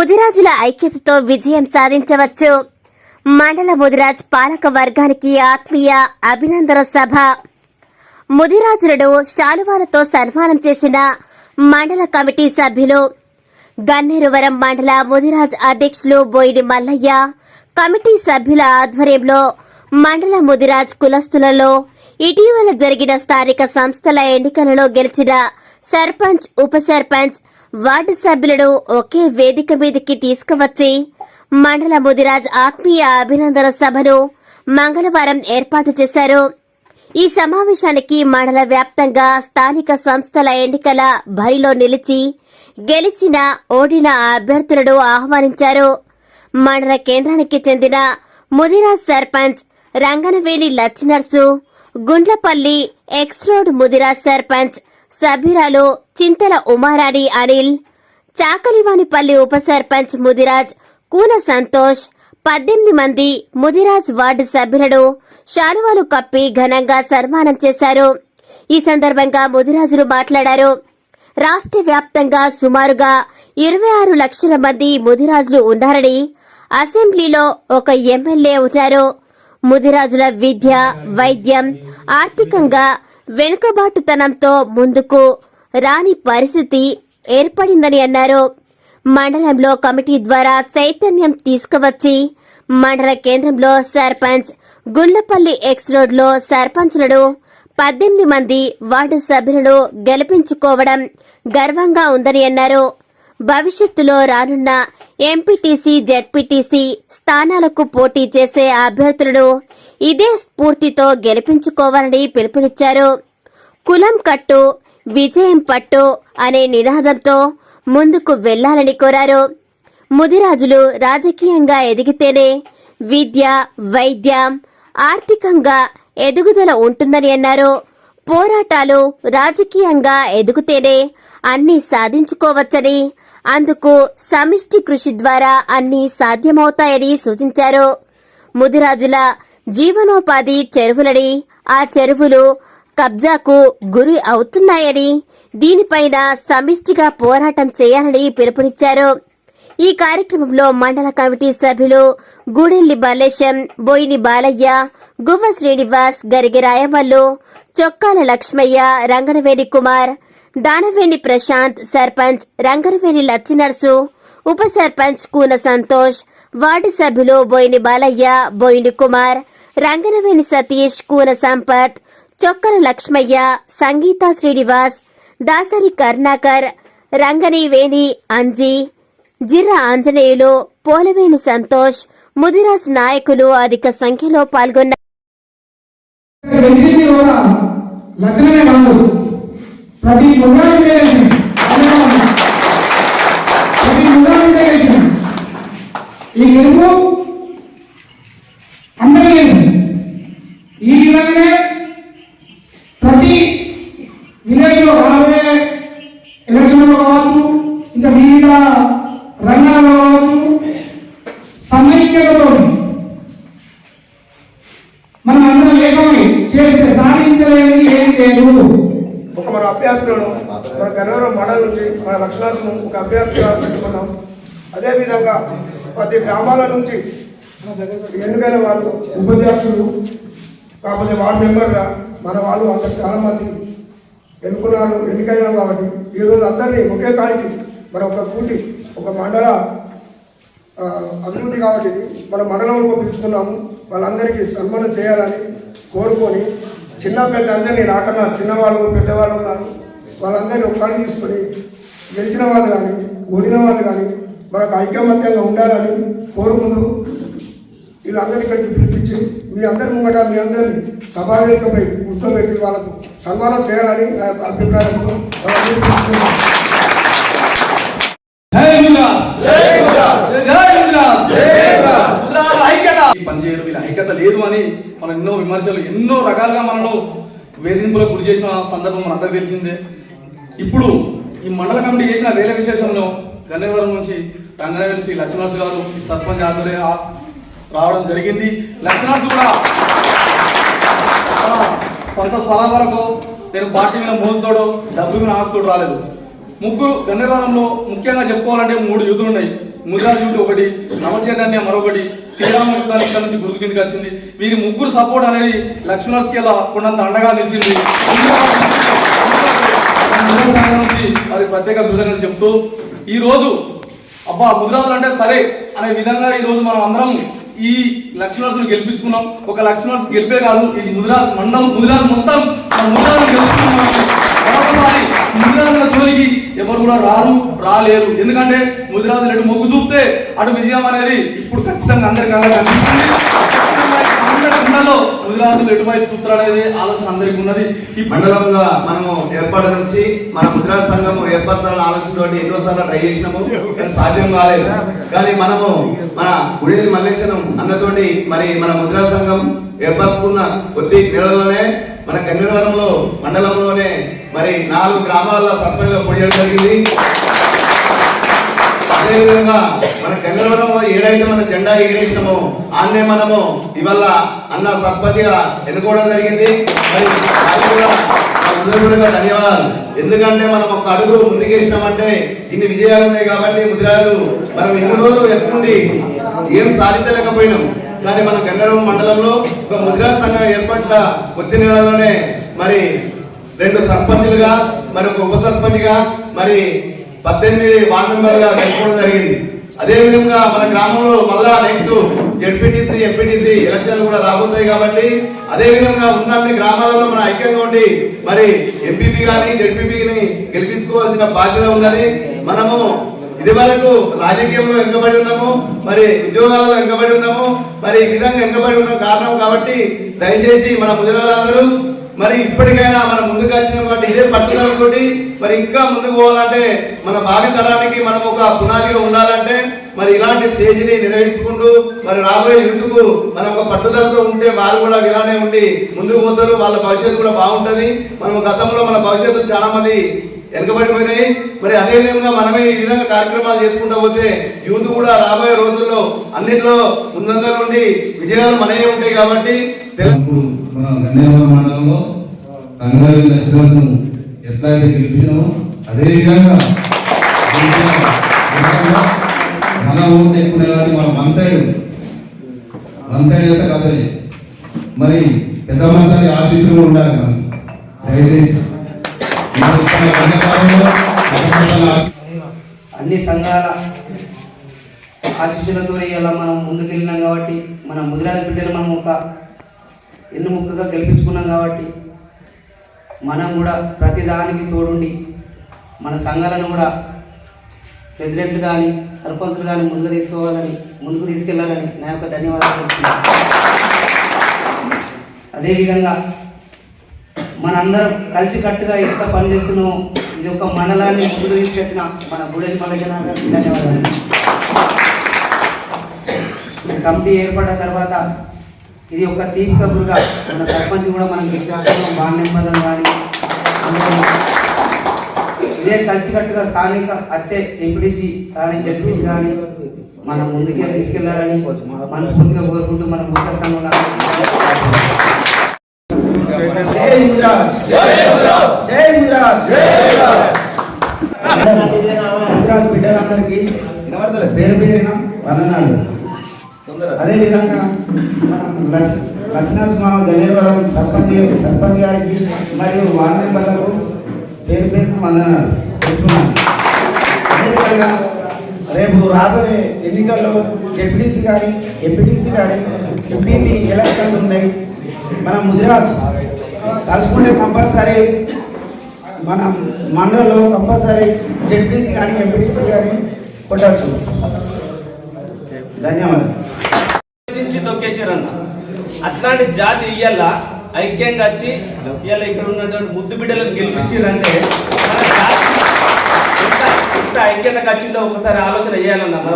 ముదిరాజుల ఐక్యతతో విజయం సాధించవచ్చు. మండల ముదిరాజ్ పాలక వర్గానికి ఆత్మీయ అభినందన సభ. ముదిరాజులను శాలువాలతో సన్మానం చేసిన మండల కమిటీ సభ్యులు. గన్నేరువరం మండల ముదిరాజ్ అధ్యక్షులు బోయిని మల్లయ్య, కమిటీ సభ్యుల ఆధ్వర్యంలో మండల ముదిరాజ్ కులస్తులలో ఇటీవల జరిగిన స్థానిక సంస్థల ఎన్నికలలో గెలిచిన సర్పంచ్, ఉప సర్పంచ్, వార్డు సభ్యులను ఒకే వేదిక మీదకి తీసుకువచ్చి మండల ముదిరాజ్ ఆత్మీయ అభినందన సభను మంగళవారం ఏర్పాటు చేశారు. ఈ సమావేశానికి మండల వ్యాప్తంగా స్థానిక సంస్థల ఎన్నికల బరిలో నిలిచి గెలిచిన, ఓడిన అభ్యర్థులను ఆహ్వానించారు. మండల కేంద్రానికి చెందిన ముదిరాజ్ సర్పంచ్ రంగనవేణి లచ్చినర్సు, గుండ్లపల్లి ఎక్స్ రోడ్ ముదిరాజ్ సర్పంచ్ సభ్యురాలు చింతల ఉమారాణి అనిల్, చాకలివానిపల్లి ఉప సర్పంచ్ ముదిరాజ్ కూన సంతోష్, 18 మంది ముదిరాజ్ వార్డు సభ్యులను శాలువాలు కప్పి ఘనంగా సన్మానం చేశారు. ఈ సందర్భంగా ముదిరాజులు మాట్లాడారు. రాష్ట్ర వ్యాప్తంగా సుమారుగా 26 లక్షల మంది ముదిరాజులు ఉన్నారని, అసెంబ్లీలో ఒక ఎమ్మెల్యే ఉన్నారు. ముదిరాజుల విద్య, వైద్యం, ఆర్థికంగా వెనుకబాటుతనంతో ముందుకు రాని పరిస్థితి ఏర్పడిందని అన్నారు. మండలంలో కమిటీ ద్వారా చైతన్యం తీసుకువచ్చి మండల కేంద్రంలో సర్పంచ్, గుండ్లపల్లి ఎక్స్ రోడ్లో సర్పంచ్లను 18 మంది వార్డు సభ్యులను గెలిపించుకోవడం గర్వంగా ఉందని అన్నారు. భవిష్యత్తులో రానున్న ఎంపీటీసీ, జెడ్పీటీసీ స్థానాలకు పోటీ చేసే అభ్యర్థులను ఇదే స్ఫూర్తితో గెలిపించుకోవాలని పిలుపునిచ్చారు. కులం కట్టు, విజయం పట్టు అనే నినాదంతో ముందుకు వెళ్లాలని కోరారు. ముదిరాజులు రాజకీయంగా ఎదిగితేనే విద్య, వైద్యం, ఆర్థికంగా ఎదుగుదల ఉంటుందని అన్నారు. పోరాటాలు రాజకీయంగా ఎదుగుతేనే అన్నీ సాధించుకోవచ్చని, అందుకు సమిష్టి కృషి ద్వారా అన్నీ సాధ్యమవుతాయని సూచించారు. ముదిరాజుల జీవనోపాధి చెరువులని, ఆ చెరువులు కబ్జాకు గురి అవుతున్నాయని, దీనిపైన సమిష్టిగా పోరాటం చేయాలని పిలుపునిచ్చారు. ఈ కార్యక్రమంలో మండల కమిటీ సభ్యులు గూడెల్లి బాలేశం, బోయిని బాలయ్య, గువ్వ శ్రీనివాస్, గరిగి రాయమల్లు, చొక్కాల లక్ష్మయ్య, రంగనవేణి కుమార్, దానవేణి ప్రశాంత్, సర్పంచ్ రంగనవేణి లచ్చినర్సు, ఉప సర్పంచ్ కూన సంతోష్, వార్డు సభ్యులు బోయిని బాలయ్య, బోయిని కుమార్, రంగనవేణి సతీష్, కూన సంపత్, చొక్కల లక్ష్మయ్య, సంగీత శ్రీనివాస్, దాసరి కర్ణాకర్, రంగనివేణి అంజీ, జిర్ర ఆంజనేయులు, పోలవేణి సంతోష్, ముదిరాజ్ నాయకులు అధిక సంఖ్యలో పాల్గొన్నారు. ఈ విధంగానే ప్రతి విలేజ్ లో రాబోయే ఎలక్షన్లో కావచ్చు, ఇంకా వివిధ రంగాల్లో కావచ్చు, సమైక్యతతో మనం అందరం ఏకమై చేస్తే సాధించలేని ఏం లేదు. ఒక మన అభ్యర్థులను మన గన్నవరం మండలం నుంచి మన లక్షణాలను ఒక అభ్యర్థిగా పెట్టుకున్నాం. అదేవిధంగా ప్రతి గ్రామాల నుంచి ఎన్నికైన వాళ్ళు ఉపాధ్యక్షులు, కాకపోతే వార్డు మెంబర్గా మన వాళ్ళు అందరు చాలామంది ఎన్నికైనా కాబట్టి ఈరోజు అందరినీ ఒకే కాడికి మన ఒక కూటి ఒక మండల అభివృద్ధి కాబట్టి మన మండలంలో పిలుచుకున్నాము. వాళ్ళందరికీ సన్మానం చేయాలని కోరుకొని, చిన్న పెద్ద అందరినీ నాకన్నా చిన్నవాళ్ళు పెద్దవాళ్ళు ఉన్నారు, వాళ్ళందరినీ ఒక తీసుకొని గెలిచిన వాళ్ళు కానీ ఓడిన వాళ్ళు కానీ మనకు ఐకమత్యంగా ఉండాలని కోరుకుంటూ వీళ్ళందరినీ ఇక్కడికి పిలిపించి మీ అందరి ముంగట మీ అందరినీ సభావేదికపై కూర్చోబెట్టి వాళ్ళకు సన్మానం చేయాలని నా అభిప్రాయంతో పనిచేయడం వీళ్ళ ఐక్యత లేదు అని మనం ఎన్నో విమర్శలు, ఎన్నో రకాలుగా మనను వేధింపులకు గురి చేసిన సందర్భం మన అందరికీ తెలిసిందే. ఇప్పుడు ఈ మండల కమిటీ చేసిన వేరే విశేషంలో గన్నేరువరం నుంచి రంగనవేణి లక్ష్మణ్ గారు ఈ సర్పంచ్ ఆధ్వర్య రావడం జరిగింది. లక్ష్మణ్ కూడా కొంత స్థలాల వరకు నేను పార్టీ మీద మోజుతోడు, డబ్బు మీద ఆస్తుడు రాలేదు. ముగ్గురు గన్నేరువరంలో ముఖ్యంగా చెప్పుకోవాలంటే 3 యూతులు ఉన్నాయి. ముదిరాజ్ యూత్ ఒకటి, నవచైతన్య మరొకటి, శ్రీరామ యుద్ధాలు ఇక్కడ నుంచి గుర్తుకిందికి వచ్చింది. వీరి ముగ్గురు సపోర్ట్ అనేది లక్ష్మణర్స్కి ఇలా కొండంత అండగా నిలిచింది. నుంచి వారి ప్రత్యేక కృతజ్ఞతలు చెప్తూ ఈ రోజు అబ్బా ముదిరాజులు అంటే సరే అనే విధంగా ఈ రోజు మనం అందరం ఈ లక్ష్మణర్స్ గెలిపించుకున్నాం. ఒక లక్ష్మణర్స్ గెలిపే కాదు, ఈ ముదిరాజ్ మండలం ముదిరాజ్ మొత్తం ముదిరాజు గెలుచుకున్నాం. మరొకసారి ముదిరాజుల జోలికి ఎవరు కూడా రాలేరు. ఎందుకంటే ముదిరాజులు ఎటు మొగ్గు చూపితే అటు విజయం అనేది ఇప్పుడు ఖచ్చితంగా అందరికీ కనిపిస్తుంది. ముదిరాజులు ఎటువైపు చూస్తారు అనేది ఆలోచన అందరికీ ఉన్నది. ఈ మండలంగా మనము ఏర్పాటు నుంచి మన ముద్రాజ్ సంఘం ఏర్పరచాలని ఆలోచనతో ఎన్నోసార్లు ట్రై చేసినాము, కానీ సాధ్యం కాలేదు. కానీ మనము మన గుడిని మల్లేశనం అన్నతోటి మరి మన ముద్రాజ్ సంఘం ఏర్పరచుకున్న కొద్ది నెలలోనే మన గన్నేరువరంలో మండలంలోనే మరి 4 గ్రామాల సర్పంచ్గా పొడియడం జరిగింది. అదేవిధంగా మన గన్నేరువరంలో ఏదైతే మన జెండా ఎగిరేసినామో ఆన్నే మనము ఇవాళ అన్న సర్పంచ్గా ఎన్నుకోవడం జరిగింది. మరి ధన్యవాదాలు. ఎందుకంటే మనం ఒక అడుగు ముందుకేసినామంటే ఇన్ని విజయాలు ఉన్నాయి కాబట్టి ముదిరాజు మనం ఎన్ని రోజులు ఎత్తుకుండి ఏం సాధించలేకపోయినాం. కానీ మన గన్నేరువరం మండలంలో ఒక ముదిరాజ్ సంఘం ఏర్పడ్డ కొద్ది నెలలోనే మరి 2 సర్పంచులుగా మరి ఒక ఉప సర్పంచ్గా మరి 18 వార్డు మెంబర్గా గెలుచుకోవడం జరిగింది. అదేవిధంగా మన గ్రామంలో మళ్ళా నెక్స్ట్ జెడ్పీటీసీ ఎంపీటీసీ ఎలక్షన్లు కూడా రాబోతాయి కాబట్టి అదేవిధంగా ఉన్న గ్రామాలలో మన ఐక్యంగా ఉండి మరి ఎంపీపీ కానీ జెడ్పీపీని గెలిపించుకోవాల్సిన బాధ్యత ఉన్నది. మనము ఇది వరకు రాజకీయంలో వెనుకబడి ఉన్నాము, మరి ఉద్యోగాలలో వెనుకబడి ఉన్నాము, మరి ఈ విధంగా వెనుకబడి ఉన్న కారణం కాబట్టి దయచేసి మన ముదిరాజులందరూ మరి ఇప్పటికైనా మనం ముందుకు వచ్చిన కాబట్టి ఇదే పట్టుదలతోటి మరి ఇంకా ముందుకు పోవాలంటే మన భావి తరానికి మనం ఒక పునాదిగా ఉండాలంటే మరి ఇలాంటి స్టేజ్ని నిర్వహించుకుంటూ మరి రాబోయే యూత్కు మనం ఒక పట్టుదలతో ఉంటే వారు కూడా ఇలానే ఉండి ముందుకు పోతారు, వాళ్ళ భవిష్యత్తు కూడా బాగుంటుంది. మనం గతంలో మన భవిష్యత్తు చాలా మంది వెనుకబడిపోయినాయి. మరి అదేవిధంగా మనమే ఈ విధంగా కార్యక్రమాలు చేసుకుంటూ పోతే యూత్ కూడా రాబోయే రోజుల్లో అన్నింటిలో ముందంగా ఉండి విజయాలు మనమే ఉంటాయి. కాబట్టి మన గన్నేరువరం మండలంలో రంగారెడ్డి లక్ష్మణ్ ఎట్లయితే గెలిపించామో అదేవిధంగా మన ఊరు ఎక్కువ మన వన్ సైడ్ అయితే కదలే మరి పెద్ద మంది ఆశీస్సులు ఉండాలి. మనం దయచేసి అన్ని సంఘాల ఆశీస్సులతో ఇలా మనం ముందుకెళ్ళినాం కాబట్టి మన ముదిరాజు బిడ్డలు మనం ఒక ఎన్నుముక్కగా గెలిపించుకున్నాం కాబట్టి మనం కూడా ప్రతిదానికి తోడుండి మన సంఘాలను కూడా ప్రెసిడెంట్లు కానీ సర్పంచ్లు కానీ ముందుకు తీసుకెళ్లాలని నా యొక్క ధన్యవాదాలు చెప్తున్నాను. అదేవిధంగా మనందరం కలిసికట్టుగా ఎంత పనిచేస్తున్నామో ఇది ఒక మండలాన్ని ముందుకు తీసుకొచ్చిన మన గుడెని మల్లయ్య గారికి ధన్యవాదాలు. కమిటీ ఏర్పడ్డ తర్వాత ఇది ఒక టీమ్ కబుర్గా మన సర్పంచ్ కూడా మనం గెలిచేస్తున్నాం. వార్డు మెంబర్లను కానీ ఇదే కలిసికట్టుగా స్థానిక వచ్చే ఎంపీటీసీ కానీ జడ్పీసీ కానీ మనం ముందుకే తీసుకెళ్లాలని మనస్ఫూర్తిగా కోరుకుంటూ మన ముఖ్య సంఘంలో జై ముదిరాజ్ జై ముదిరాజ్ ముదిరాజ్ బిడ్డలందరికీ పేరు పేరిన వందనాలు. అదేవిధంగా మన లక్ష్మణ స్వామి గన్నేరువరం సర్పంచ్ గారికి మరియు వార్డు మెంబర్లకు పేరు పేరున వందనాలు చెప్తున్నాను. అదేవిధంగా రేపు రాబోయే ఎన్నికల్లో జెడ్పీటీసీ కానీ ఎంపీటీసీ కానీ ఎంపీపీ ఎలక్షన్లు ఉన్నాయి. మన ముదిరాజ్ కలుసుకుంటే కంపల్సరీ మన మండలంలో కంపల్సరీ జెడ్పీటీసీ కానీ ఎంపీటీసీ కానీ కొట్టచ్చు. ధన్యవాదాలు. తొక్కేసారన్న అట్లాంటి జాతి ఇయ్యాల ఐక్యంగా వచ్చి ఇవాళ ఇక్కడ ఉన్నటువంటి ముద్దు బిడ్డలను గెలిపించారంటే ఎంత ఐక్యత వచ్చిందో ఒకసారి ఆలోచన చేయాలన్న మన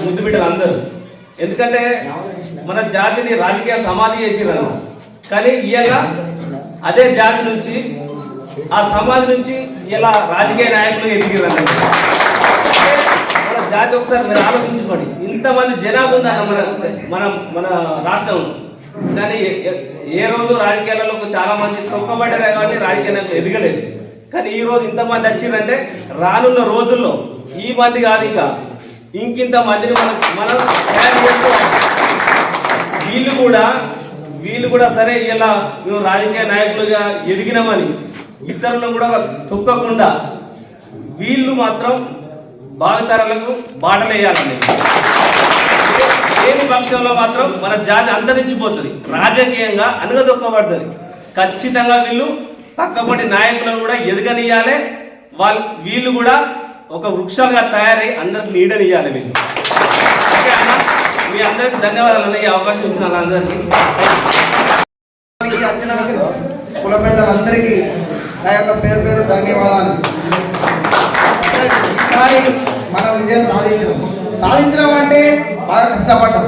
ముద్దు బిడ్డలు అందరూ. ఎందుకంటే మన జాతిని రాజకీయ సమాధి చేసిరన్న, కానీ ఇవాళ అదే జాతి నుంచి ఆ సమాధి నుంచి ఇలా రాజకీయ నాయకులు ఎదిగిరన్న. మన జాతి ఒకసారి మీరు ఆలోచించుకోండి, ఇంతమంది జనాభా ఉందన్న మన మన రాష్ట్రంలో. కానీ ఏ రోజు రాజకీయాలలో చాలా మంది తొక్కబడ్డారు కాబట్టి రాజకీయాలకు ఎదగలేదు. కానీ ఈ రోజు ఇంతమంది వచ్చిందంటే రానున్న రోజుల్లో ఈ మంది కాదు, ఇంకా ఇంకింత మందిని మనం తయారు చేసుకోవాలి. వీళ్ళు కూడా సరే ఇలా మేము రాజకీయ నాయకులుగా ఎదిగినామని ఇతరులను కూడా తొక్కకుండా వీళ్ళు మాత్రం భావితరాలకు బాటలేయాలండి. లేని పక్షంలో మాత్రం మన జాతి అంతరించిపోతుంది, రాజకీయంగా అనగదొక్కబడుతుంది. ఖచ్చితంగా వీళ్ళు పక్కపటి నాయకులను కూడా ఎదగనియాలి. వీళ్ళు కూడా ఒక వృక్షాలుగా తయారై అందరికి నీడనియాలి వీళ్ళు. ఓకే అన్న, మీ అందరికి ధన్యవాదాలు అన్న, ఈ అవకాశం ఇచ్చిన వాళ్ళందరికీ. వచ్చిన కుల పెద్దలందరికీ నా యొక్క పేరు పేరు ధన్యవాదాలు. ఈసారి మనం విజయం సాధించడం అంటే బాగా కష్టపడ్డాం.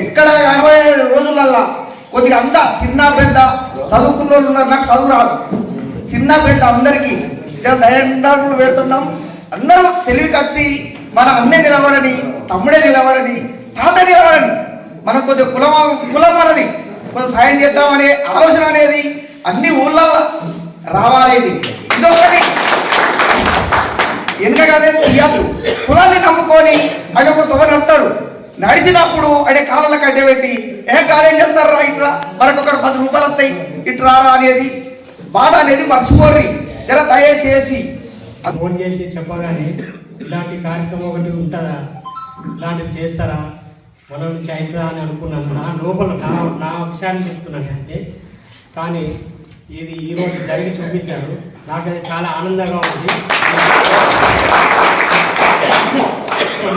ఎక్కడ 45 రోజులల్లా కొద్దిగా అంతా చిన్న పెద్ద చదువుకున్న వాళ్ళు ఉన్నారు, నాకు చదువు రాదు. చిన్న పెద్ద అందరికీ దయండాలు పెడుతున్నాం. అందరూ తెలివికి వచ్చి మన అన్నే నిలబడని, తమ్ముడే నిలబడని, తాత నిలబడని, మనకు కొద్దిగా కులం అనేది కొంచెం సాయం చేద్దామనే ఆలోచన అనేది అన్ని ఊళ్ళల్లో రావాలేదు. ఇదొకటి ఎందుకనే ఇయ్యాలి. కులాన్ని నమ్ముకొని అది ఒక తొవ్వని అంటాడు, నడిచినప్పుడు అడే కాళ్ళ కట్టె పెట్టి గాడేం చేస్తారా ఇట్రా మనకు ఒక 10 రూపాయలు వస్తాయి ఇట్రారా అనేది బాధ అనేది మర్చిపోర్రి. జర దయచేసి ఫోన్ చేసి చెప్పగానే ఇలాంటి కార్యక్రమం ఒకటి ఉంటుందా, ఇలాంటివి చేస్తారా, మనం నుంచి అవుతుందా అని అనుకున్నాను. నా లోపల నా విషయాన్ని చెప్తున్నాను అంతే. కానీ ఇది ఈరోజు జరిగి చూపించారు, నాకు అది చాలా ఆనందంగా ఉంది.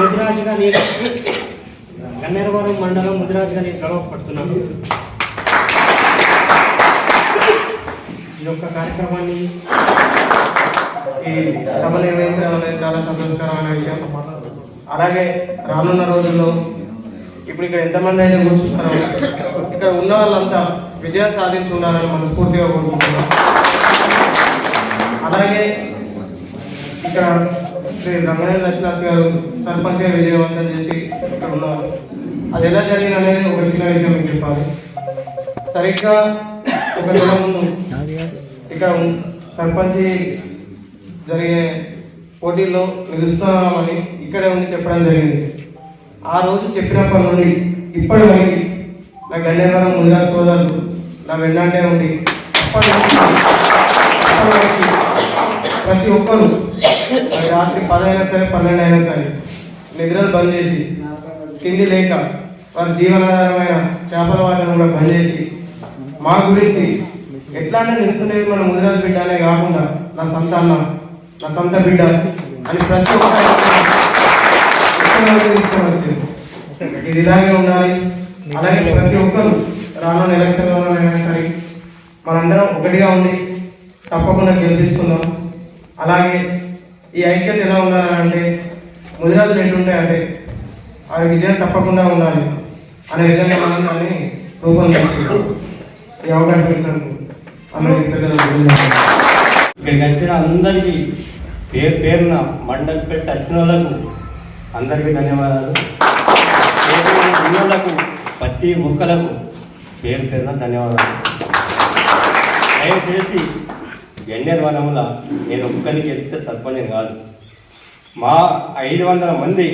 ముదిరాజుగా నేను గన్నేరవరం మండలం ముదిరాజుగా నేను గర్వపడుతున్నాను. ఈ యొక్క కార్యక్రమాన్ని ఈ సభ నిర్వహించడం అనేది చాలా సంతోషకరమైన విషయం. అలాగే రానున్న రోజుల్లో ఇప్పుడు ఇక్కడ ఎంతమంది అయితే కూర్చున్నారో ఇక్కడ ఉన్న వాళ్ళంతా విజయం సాధించి ఉండాలని మనస్ఫూర్తిగా కోరుకుంటున్నాం. అలాగే ఇక్కడ శ్రీ రంగనేని లక్ష్మణ్ గారు సర్పంచ్గా విజయవంతం చేసి ఇక్కడ ఉన్నారు. అది ఎలా జరిగింది అనేది ఒక చిన్న విషయం మీకు చెప్పాలి. సరిగ్గా ఒక నెల ముందు ఇక్కడ సర్పంచ్ జరిగే పోటీల్లో నిలుస్తున్నామని ఇక్కడే ఉండి చెప్పడం జరిగింది. ఆ రోజు చెప్పినప్పటి నుండి ఇప్పటి వరకు నా గన్నేరవరం ముదిరాజు సోదరులు నా వెన్నంటే ఉండి అప్పటి వరకు ప్రతి ఒక్కరు రాత్రి 10 అయినా సరే 12 అయినా సరే నిద్రలు బంద్ చేసి తిండి లేక వారి జీవనాధారమైన చేపల వాటను కూడా బంద్ చేసి మా గురించి ఎట్లా అంటే నిలుస్తుండేది మన ముదిరాజు బిడ్డ అనే కాకుండా నా సొంత అన్న, నా సొంత బిడ్డ అని ప్రతి ఒక్కరు ఇది ఇలాగే ఉండాలి. అలాగే ప్రతి ఒక్కరు రానున్న ఎలక్షన్లోనైనా సరే మనందరం ఒకటిగా ఉండి తప్పకుండా గెలిపిస్తున్నాం. అలాగే ఈ ఐక్యత ఎలా ఉండాలంటే ముదిరాజులు ఎట్లుంటాయంటే ఆ విజయం తప్పకుండా ఉండాలి అనే విధంగా మనం దాన్ని రూపొందిస్తున్నాం. ఈ అవకాశం ఇచ్చినందుకు అందరికీ ఇక్కడికి వచ్చిన అందరికీ పేరున మండలి పెట్టి వచ్చిన వాళ్ళకు అందరికీ ధన్యవాదాలు. ఉన్నోళ్లకు ప్రతి ఒక్కలకు పేరున ధన్యవాదాలు. దయచేసి గన్నేరవరంలో నేను ఒక్కరికి వెళ్తే సర్పంచ్ కాదు, మా 500 మంది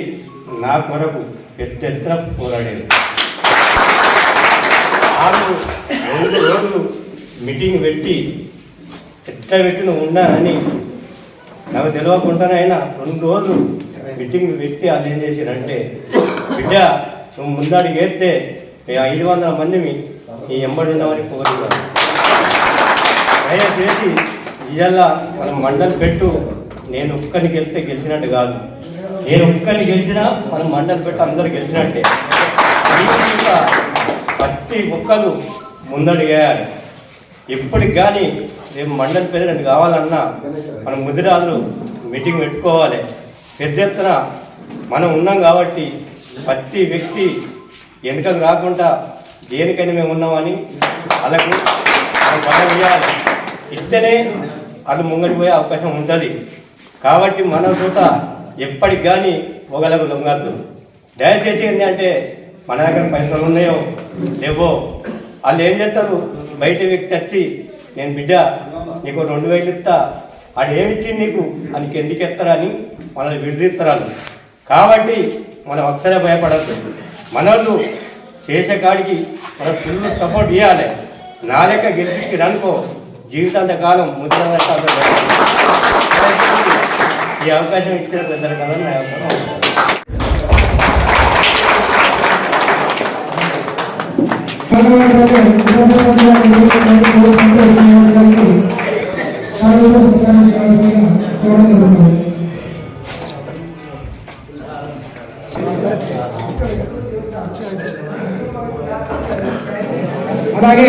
నా కొరకు పెద్ద ఎత్తున పోరాడేది. 2 రోజులు మీటింగ్ పెట్టి ఎట్లా పెట్టి నువ్వు ఉన్నానని నాకు తెలియకుండానే అయినా 2 రోజులు మీటింగ్ పెట్టి వాళ్ళు ఏం చేశారంటే, బిడ్డ నువ్వు ముందాడికి వేస్తే మేము 500 మందిని ఈ ఎంబడి ఉన్నామని కోరుకున్నాను. దయచేసి ఇవాళ మనం మండలి పెట్టు నేను ఒక్కరిని గెలిస్తే గెలిచినట్టు కాదు, నేను ఒక్కరిని గెలిచినా మనం మండలి పెట్టు అందరూ గెలిచినట్టే. ప్రతి ఒక్కరు ముందడిగేయాలి. ఎప్పటికి కానీ రేపు మండలి ప్రెసిడెంట్ కావాలన్నా మనం ముదిరాజులు మీటింగ్ పెట్టుకోవాలి. పెద్ద ఎత్తున మనం ఉన్నాం కాబట్టి ప్రతి వ్యక్తి వెనుకకు రాకుండా దేనికైనా మేము ఉన్నామని వాళ్ళకు మనం ఇవ్వాలి. ఇస్తేనే వాళ్ళు ముంగడి పోయే అవకాశం ఉంటుంది. కాబట్టి మన చోట ఎప్పటికి కానీ ఒకళ్ళకు లొంగద్దు. దయచేసి ఏంటంటే మన దగ్గర పైసలు ఉన్నాయో లేవో వాళ్ళు ఏం చేస్తారు, బయట వ్యక్తి వచ్చి నేను బిడ్డ నీకు 2000 ఇస్తా, ఆడు ఏమిచ్చింది నీకు అని ఎందుకు ఎత్తారని మనల్ని విడిదిస్తారు. కాబట్టి మనం అస్సలే భయపడద్దు. మనోళ్ళు చేసే కాడికి మనం ఫుల్ సపోర్ట్ ఇవ్వాలి. నా లెక్క గెలిపించి అనుకో జీవితాంతకాలం ముద్ర ఈ అవకాశం ఇచ్చిన పెద్దలు కదా నా యొక్క అలాగే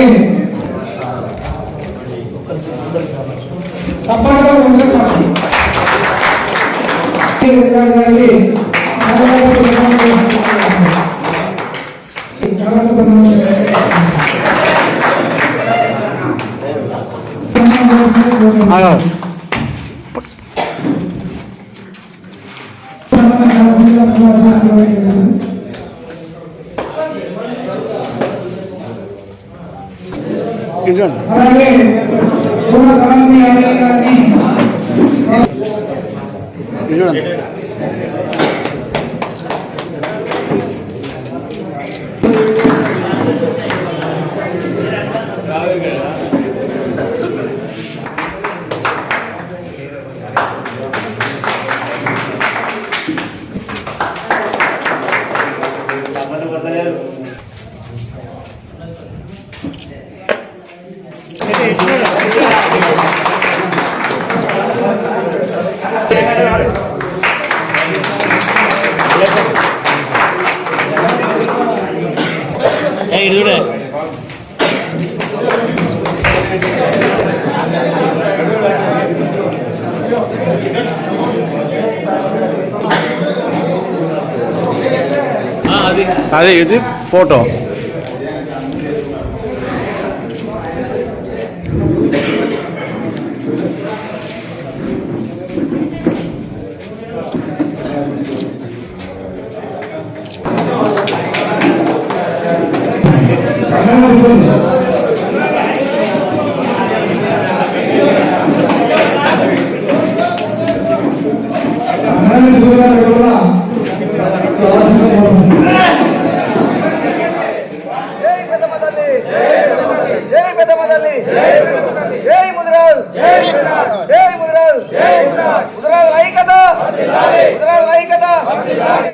తప్పకుండా అలాగే అదే ఇది ఫోటో